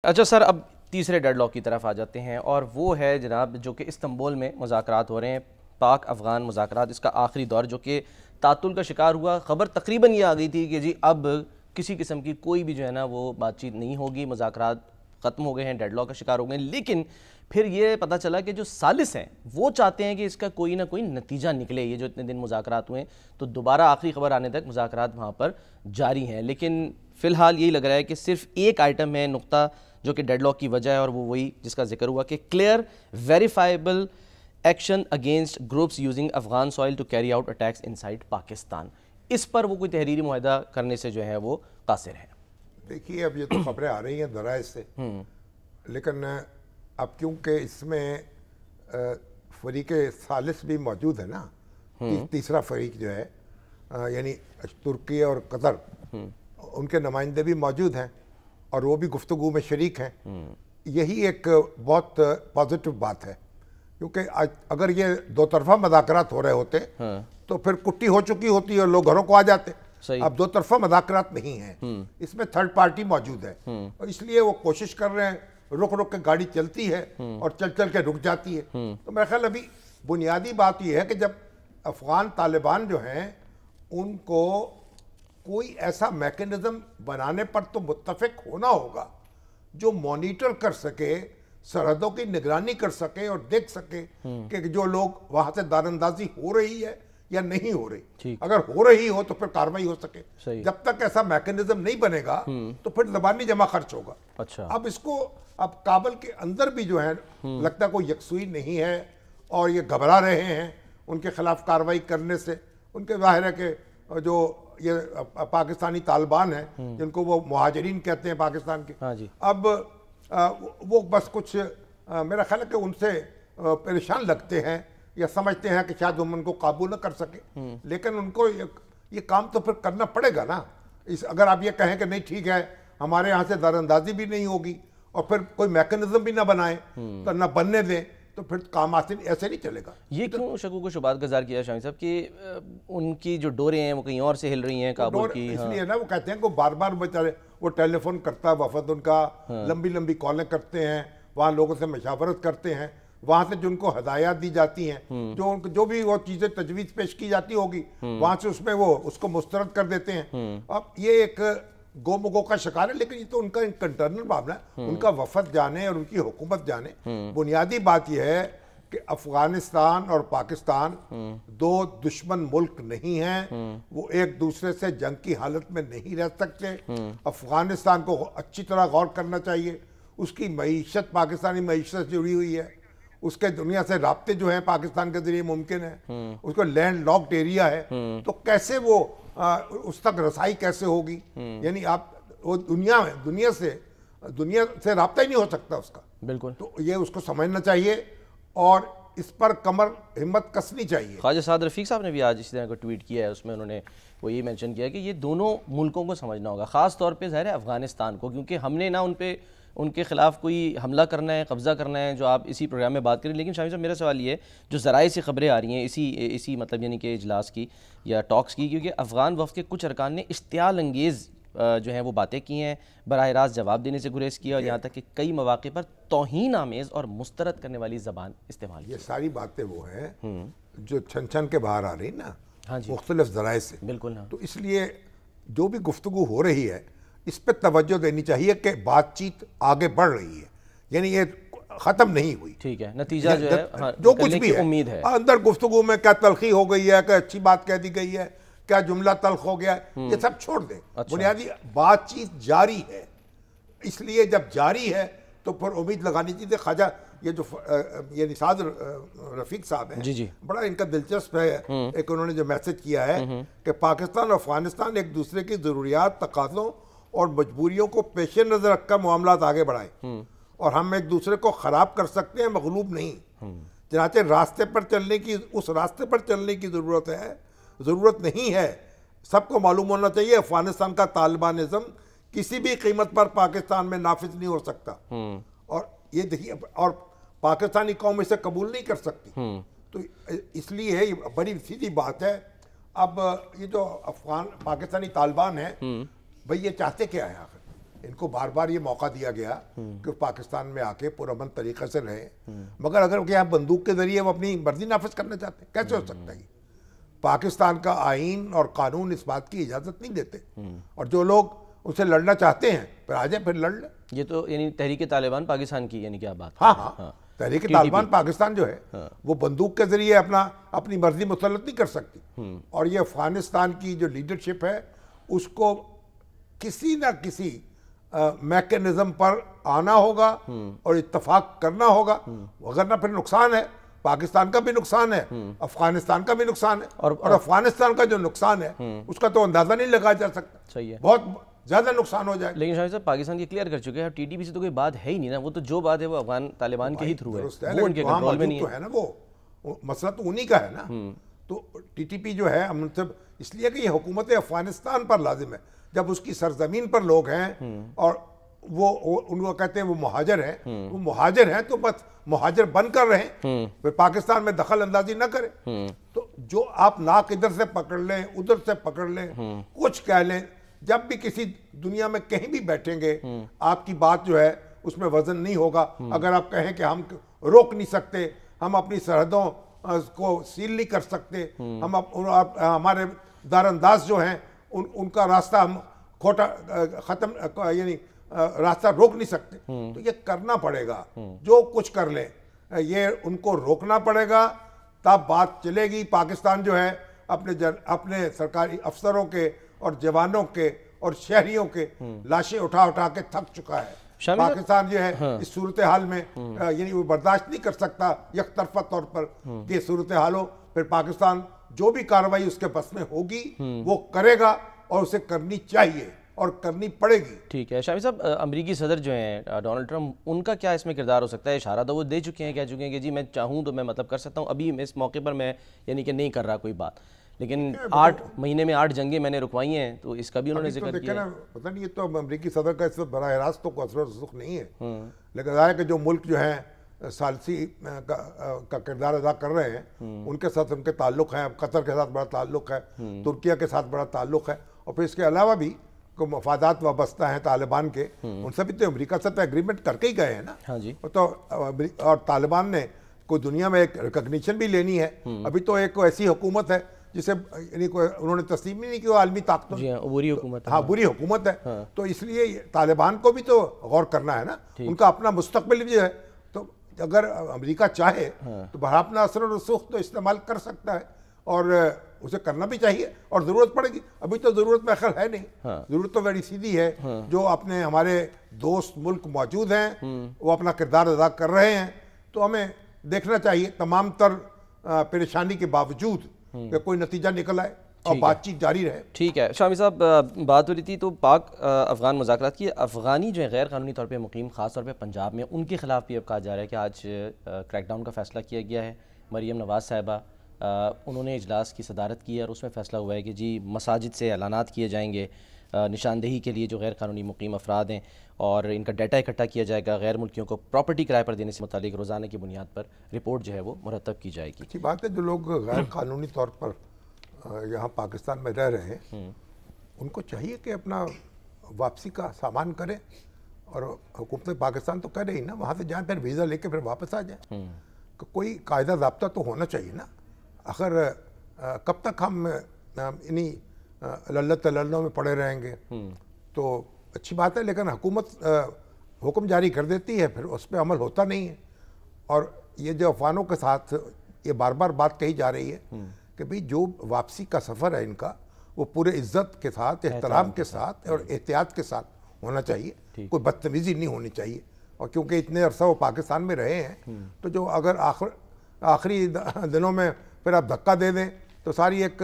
اچھا سر، اب تیسرے ڈیڈ لاک کی طرف آ جاتے ہیں، اور وہ ہے جناب جو کہ استنبول میں مذاکرات ہو رہے ہیں، پاک افغان مذاکرات، اس کا آخری دور جو کہ تعطل کا شکار ہوا۔ خبر تقریباً یہ آ گئی تھی کہ جی اب کسی قسم کی کوئی بھی جو ہے نا وہ بات چیت نہیں ہوگی، مذاکرات ختم ہو گئے ہیں، ڈیڈ لاک کا شکار ہو گئے ہیں، لیکن پھر یہ پتہ چلا کہ جو ثالث ہیں وہ چاہتے ہیں کہ اس کا کوئی نہ کوئی نتیجہ نکلے۔ یہ جو اتنے دن مذاکرات ہوئے تو دوبارہ آخری خبر آنے تک مذاکرات وہاں پر جاری ہیں، لیکن فی الحال یہی لگ رہا ہے کہ صرف ایک آئٹم ہے، نقطہ جو کہ ڈیڈ لاک کی وجہ ہے، اور وہ وہی جس کا ذکر ہوا کہ clear verifiable action against groups using Afghan soil to carry out attacks inside Pakistan. اس پر وہ کوئی تحریری معاہدہ کرنے سے جو ہے وہ قاصر ہے۔ دیکھیے اب یہ تو خبریں آ رہی ہیں ذرائع سے، لیکن اب کیونکہ اس میں فریق ثالث بھی موجود ہے نا، تیسرا فریق جو ہے یعنی ترکی اور قطر، ان کے نمائندے بھی موجود ہیں اور وہ بھی گفتگو میں شریک ہیں۔ یہی ایک بہت پازیٹو بات ہے، کیونکہ اگر یہ دو طرفہ مذاکرات ہو رہے ہوتے تو پھر کٹی ہو چکی ہوتی اور لوگ گھروں کو آ جاتے۔ اب دو طرفہ مذاکرات نہیں ہیں، اس میں تھرڈ پارٹی موجود ہے، اور اس لیے وہ کوشش کر رہے ہیں، رک رک کے گاڑی چلتی ہے اور چل چل کے رک جاتی ہے۔ تو میرا خیال ابھی بنیادی بات یہ ہے کہ جب افغان طالبان جو ہیں ان کو کوئی ایسا میکنزم بنانے پر تو متفق ہونا ہوگا جو مانیٹر کر سکے، سرحدوں کی نگرانی کر سکے اور دیکھ سکے کہ جو لوگ وہاں سے داراندازی ہو رہی ہے یا نہیں ہو رہی۔ اگر ہو رہی ہو تو پھر کارروائی ہو سکے۔ جب تک ایسا میکنزم نہیں بنے گا تو پھر زبانی جمع خرچ ہوگا۔ اب اس کو اب کابل کے اندر بھی جو ہے لگتا ہے کوئی یکسوئی نہیں ہے، اور یہ گھبرا رہے ہیں ان کے خلاف کارروائی کرنے سے۔ ان کے ظاہر ہے کہ جو یہ پاکستانی طالبان ہیں جن کو وہ مہاجرین کہتے ہیں پاکستان کے، اب وہ بس کچھ میرا خیال ہے کہ ان سے پریشان لگتے ہیں یا سمجھتے ہیں کہ شاید ہم ان کو قابو نہ کر سکے، لیکن ان کو یہ کام تو پھر کرنا پڑے گا نا۔ اگر آپ یہ کہیں کہ نہیں ٹھیک ہے ہمارے یہاں سے داراندازی بھی نہیں ہوگی اور پھر کوئی میکنزم بھی نہ بنائیں تو نہ بننے دیں، تو پھر کام ایسے نہیں چلے گا۔ یہ کیوں شکوک و شبہات کا اظہار کیا شامی صاحب کہ ان کی جو ڈوریں ہیں وہ کہیں اور سے ہل رہی ہیں کابل کی؟ اس لیے نا وہ کہتے ہیں کہ بار بار بیچارے وہ ٹیلی فون کرتا ہے وفد ان کا، لمبی لمبی کالیں کرتے ہیں، وہاں لوگوں سے مشاورت کرتے ہیں، وہاں سے جن کو ہدایات دی جاتی ہیں، جو بھی وہ چیزیں تجویز پیش کی جاتی ہوگی وہاں سے اس میں وہ اس کو مسترد کر دیتے ہیں۔ اب یہ ایک گو مگو کا شکار ہے، لیکن یہ تو ان کا انٹرنل معاملہ ہے، ان کا وفد جانے اور ان کی حکومت جانے۔ بنیادی بات یہ ہے کہ افغانستان اور پاکستان دو دشمن ملک نہیں ہیں، وہ ایک دوسرے سے جنگ کی حالت میں نہیں رہ سکتے۔ افغانستان کو اچھی طرح غور کرنا چاہیے، اس کی معیشت پاکستانی معیشت سے جڑی ہوئی ہے، اس کے دنیا سے رابطے جو ہیں پاکستان کے ذریعے ممکن ہیں، اس کو لینڈ لاکڈ ایریا ہے، تو کیسے وہ اس تک رسائی کیسے ہوگی؟ یعنی آپ وہ دنیا سے رابطہ ہی نہیں ہو سکتا اس کا۔ بالکل، تو یہ اس کو سمجھنا چاہیے اور اس پر کمر ہمت کسنی چاہیے۔ خواجہ سعد رفیق صاحب نے بھی آج اسی طرح کو ٹویٹ کیا ہے، اس میں انہوں نے وہ یہ مینشن کیا کہ یہ دونوں ملکوں کو سمجھنا ہوگا، خاص طور پہ ظاہر ہے افغانستان کو، کیونکہ ہم نے نہ ان کے خلاف کوئی حملہ کرنا ہے، قبضہ کرنا ہے، جو آپ اسی پروگرام میں بات کریں۔ لیکن شامی صاحب میرا سوال یہ ہے، جو ذرائع سے خبریں آ رہی ہیں اسی مطلب یعنی کہ اجلاس کی یا ٹاکس کی، کیونکہ افغان وفد کے کچھ ارکان نے اشتعال انگیز جو ہیں وہ باتیں کی ہیں، براہ راست جواب دینے سے گریز کیا، اور یہاں تک کہ کئی مواقع پر توہین آمیز اور مسترد کرنے والی زبان استعمال کی۔ یہ ساری باتیں وہ ہیں جو چھن چھن کے باہر آ رہی نا مختلف ذرائع سے۔ بالکل، تو اس لیے جو بھی گفتگو ہو رہی ہے اس پہ توجہ دینی چاہیے کہ بات چیت آگے بڑھ رہی ہے، یعنی یہ ختم نہیں ہوئی۔ ٹھیک ہے، نتیجہ جو ہے جو کچھ بھی امید ہے، اندر گفتگو میں کیا تلخی ہو گئی ہے، کہ اچھی بات کہہ دی گئی ہے، کیا جملہ تلخ ہو گیا ہے، یہ سب چھوڑ دیں۔ بنیادی بات چیت جاری ہے، اس لیے جب جاری ہے تو پھر امید لگانی چاہیے۔ خواجہ یہ جو یہ سعد رفیق صاحب ہیں، بڑا ان کا دلچسپ ہے، ایک انہوں نے جو میسج کیا ہے کہ پاکستان اور افغانستان ایک دوسرے کی ضروریات، تقاضوں اور مجبوریوں کو پیش نظر رکھ کر معاملات آگے بڑھائیں، اور ہم ایک دوسرے کو خراب کر سکتے ہیں، مغلوب نہیں۔ چنانچہ اس راستے پر چلنے کی ضرورت نہیں ہے۔ سب کو معلوم ہونا چاہیے افغانستان کا طالبانزم کسی بھی قیمت پر پاکستان میں نافذ نہیں ہو سکتا، اور یہ دیکھیے اور پاکستانی قوم اسے قبول نہیں کر سکتی۔ تو اس لیے یہ بڑی سیدھی بات ہے۔ اب یہ جو پاکستانی طالبان ہیں، بھئی یہ چاہتے کیا ہے آخر؟ ان کو بار بار یہ موقع دیا گیا کہ پاکستان میں آ کے پرامن طریقے سے رہیں، مگر اگر کہ یہاں بندوق کے ذریعے وہ اپنی مرضی نافذ کرنا چاہتے ہیں، کیسے ہو سکتا ہے؟ پاکستان کا آئین اور قانون اس بات کی اجازت نہیں دیتے، اور جو لوگ اسے لڑنا چاہتے ہیں پھر آ جائیں، پھر لڑ لیں۔ یہ تو یعنی تحریک طالبان پاکستان کی یعنی کیا بات؟ ہاں، تحریک طالبان پاکستان جو ہے وہ بندوق کے ذریعے اپنی مرضی مسلط نہیں کر سکتی، اور یہ افغانستان کی جو لیڈرشپ ہے اس کو کسی نہ کسی میکینزم پر آنا ہوگا اور اتفاق کرنا ہوگا، وگرنہ پھر نقصان ہے، پاکستان کا بھی نقصان ہے، افغانستان کا بھی نقصان ہے، اور افغانستان کا جو نقصان ہے اس کا تو اندازہ نہیں لگایا جا سکتا، صحیح ہے، بہت زیادہ نقصان ہو جائے۔ لیکن شاہد صاحب پاکستان یہ کلیئر کر چکے ہیں، ٹی ٹی پی سے تو کوئی بات ہے ہی نہیں نا، وہ تو جو بات ہے وہ افغان طالبان کے ہی تھرو ہے، وہ ان کے کنٹرول میں نہیں ہے نا، وہ مسئلہ تو انہی کا ہے نا۔ تو ٹی ٹی پی جو ہے اس لیے کہ یہ حکومت افغانستان پر لازم ہے، جب اس کی سرزمین پر لوگ ہیں اور وہ ان کو کہتے ہیں وہ مہاجر ہیں تو بس مہاجر بن کر رہیں، پھر پاکستان میں دخل اندازی نہ کریں۔ تو جو آپ ناک ادھر سے پکڑ لیں ادھر سے پکڑ لیں کچھ کہہ لیں، جب بھی کسی دنیا میں کہیں بھی بیٹھیں گے آپ کی بات جو ہے اس میں وزن نہیں ہوگا۔ اگر آپ کہیں کہ ہم روک نہیں سکتے، ہم اپنی سرحدوں کو سیل نہیں کر سکتے، ہم ہمارے دار انداز جو ہیں ان کا راستہ ہم یعنی راستہ روک نہیں سکتے، تو یہ کرنا پڑے گا، جو کچھ کر لیں یہ ان کو روکنا پڑے گا، تب بات چلے گی۔ پاکستان جو ہے اپنے سرکاری افسروں کے اور جوانوں کے اور شہریوں کے لاشیں اٹھا کے تھک چکا ہے۔ پاکستان جو ہے اس صورتحال میں یعنی وہ برداشت نہیں کر سکتا یک طرفہ طور پر کہ یہ صورتحال ہو، پھر پاکستان جو بھی کارروائی اس کے بس میں ہوگی وہ کرے گا، اور اسے کرنی چاہیے اور کرنی پڑے گی۔ ٹھیک ہے شامی صاحب، امریکی صدر جو ہیں ڈونلڈ ٹرمپ، ان کا کیا اس میں کردار ہو سکتا ہے؟ اشارہ تو وہ دے چکے ہیں، کہہ چکے ہیں کہ جی میں چاہوں تو میں مطلب کر سکتا ہوں، ابھی اس موقع پر میں یعنی کہ نہیں کر رہا کوئی بات، لیکن 8 مہینے میں 8 جنگیں میں نے رکوائی ہیں، تو اس کا بھی انہوں نے ذکر کیا ہے۔ پتہ نہیں، یہ تو امریکی صدر کا اس وقت براہ راست تو اثر و رسوخ نہیں ہے، لیکن ظاہر ہے کہ جو ملک جو ہیں ثالثی کا کردار ادا کر رہے ہیں ان کے ساتھ ان کے تعلق ہیں، قطر کے ساتھ بڑا تعلق ہے، ترکیہ کے ساتھ بڑا تعلق ہے، اور پھر اس کے علاوہ بھی کوئی مفادات وابستہ ہیں طالبان کے، ان سے بھی تو امریکہ سے تو ایگریمنٹ کر کے ہی گئے ہیں نا۔ ہاں جی، تو اور طالبان نے کوئی دنیا میں ایک ریکگنیشن بھی لینی ہے، ابھی تو ایک ایسی حکومت ہے جسے یعنی انہوں نے تسلیم ہی نہیں کیا عالمی طاقتوں، جی ہاں بری حکومت ہے، ہاں بری حکومت ہے، تو اس لیے طالبان کو بھی تو غور کرنا ہے نا، ان کا اپنا مستقبل بھی ہے، تو اگر امریکہ چاہے تو بھر اپنا اثر و رسوخ تو استعمال کر سکتا ہے، اور اسے کرنا بھی چاہیے، اور ضرورت پڑے گی، ابھی تو ضرورت میں خیر ہے نہیں، ضرورت تو بڑی سیدھی ہے، جو اپنے ہمارے دوست ملک موجود ہیں وہ اپنا کردار ادا کر رہے ہیں، تو ہمیں دیکھنا چاہیے تمام تر پریشانی کے باوجود کہ کوئی نتیجہ نکل آئے اور بات چیت جاری رہے۔ ٹھیک ہے شامی صاحب، بات ہو رہی تھی تو پاک افغان مذاکرات کی، افغانی جو ہے غیر قانونی طور پہ مقیم خاص طور پہ پنجاب میں، ان کے خلاف بھی اب کہا جا رہا ہے کہ آج کریک ڈاؤن کا فیصلہ کیا گیا ہے۔ مریم نواز صاحبہ انہوں نے اجلاس کی صدارت کی ہے اور اس میں فیصلہ ہوا ہے کہ جی مساجد سے اعلانات کیے جائیں گے نشاندہی کے لیے جو غیر قانونی مقیم افراد ہیں، اور ان کا ڈیٹا اکٹھا کیا جائے گا، غیر ملکیوں کو پراپرٹی کرائے پر دینے سے متعلق روزانہ کی بنیاد پر رپورٹ جو ہے وہ مرتب کی جائے گی۔ اچھی بات ہے، جو لوگ غیر قانونی طور پر یہاں پاکستان میں رہ رہے ہیں ان کو چاہیے کہ اپنا واپسی کا سامان کریں، اور حکومت پاکستان تو کرے ہی نا، وہاں سے جائیں پھر ویزا لے کے پھر واپس آ جائیں، کوئی قاعدہ ضابطہ تو ہونا چاہیے نا۔ آخر کب تک ہم انہی للت تللوں میں پڑے رہیں گے؟ تو اچھی بات ہے، لیکن حکومت حکم جاری کر دیتی ہے پھر اس پہ عمل ہوتا نہیں ہے، اور یہ جو افغانوں کے ساتھ یہ بار بار بات کہی جا رہی ہے کہ بھئی جو واپسی کا سفر ہے ان کا وہ پورے عزت کے ساتھ، احترام کے ساتھ اور احتیاط کے ساتھ ہونا چاہیے، کوئی بدتمیزی نہیں ہونی چاہیے، اور کیونکہ اتنے عرصہ وہ پاکستان میں رہے ہیں تو جو اگر آخری دنوں میں پھر آپ دھکا دے دیں تو ساری ایک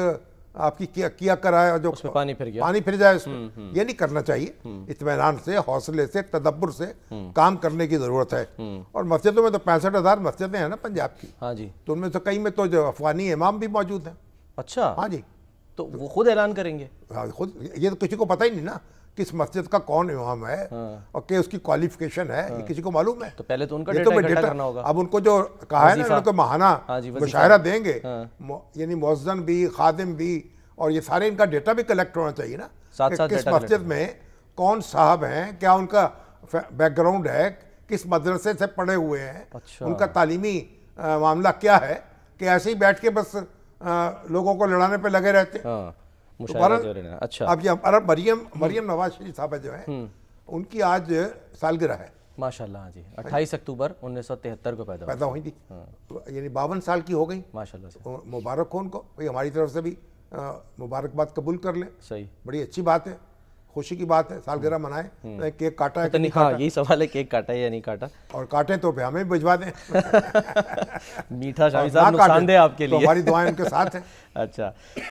آپ کی کیا کرائے جو پانی پھر جائے اس میں، یہ نہیں کرنا چاہیے، اطمینان سے، حوصلے سے، تدبر سے کام کرنے کی ضرورت ہے۔ اور مسجدوں میں تو 65,000 مسجدیں ہیں نا پنجاب کی، ہاں جی، تو ان میں سے کئی میں تو جو افغانی امام بھی موجود ہیں۔ اچھا، ہاں جی، تو وہ خود اعلان کریں گے؟ خود، یہ تو کسی کو پتہ ہی نہیں نا کس مسجد کا کون امام ہے اور کہ اس کی کوالیفیکیشن ہے، یہ کسی کو معلوم ہے؟ تو پہلے تو ان کا ڈیٹا اکٹھا کرنا ہوگا۔ اب ان کو جو کہا ہے نا ان کو ماہانہ مشاہرہ دیں گے، یعنی مؤذن بھی، خادم بھی، اور یہ سارے ان کا ڈیٹا بھی کلیکٹ ہونا چاہیے نا، کہ کس مسجد میں کون صاحب ہیں, کیا ان کا بیک گراؤنڈ ہے, کس مدرسے سے پڑھے ہوئے ہیں, ان کا تعلیمی معاملہ کیا ہے, کہ ایسے ہی بیٹھ کے بس لوگوں کو لڑانے پہ لگے رہتے ہیں. اچھا, اب یہ مریم نواز شریف صاحبہ جو ہیں ان کی آج سالگرہ ہے ماشاءاللہ. ہاں جی, 28 اکتوبر 1973 کو پیدا ہوئی تھی, یعنی 52 سال کی ہو گئی ماشاءاللہ سے. مبارک ہو ان کو, بھئی ہماری طرف سے بھی مبارکباد قبول کر لیں. صحیح, بڑی اچھی بات ہے, خوشی کی بات ہے, سالگرہ منائیں. کیک کاٹا ہے کہ نہیں ہاں یہی سوال ہے, کیک کاٹا ہے یا نہیں کاٹا, اور کاٹیں تو ہمیں بھی بھجوا دیں. میٹھا شامی صاحب نقصان دہ آپ کے لیے, ہماری دعائیں ان کے ساتھ ہیں. اچھا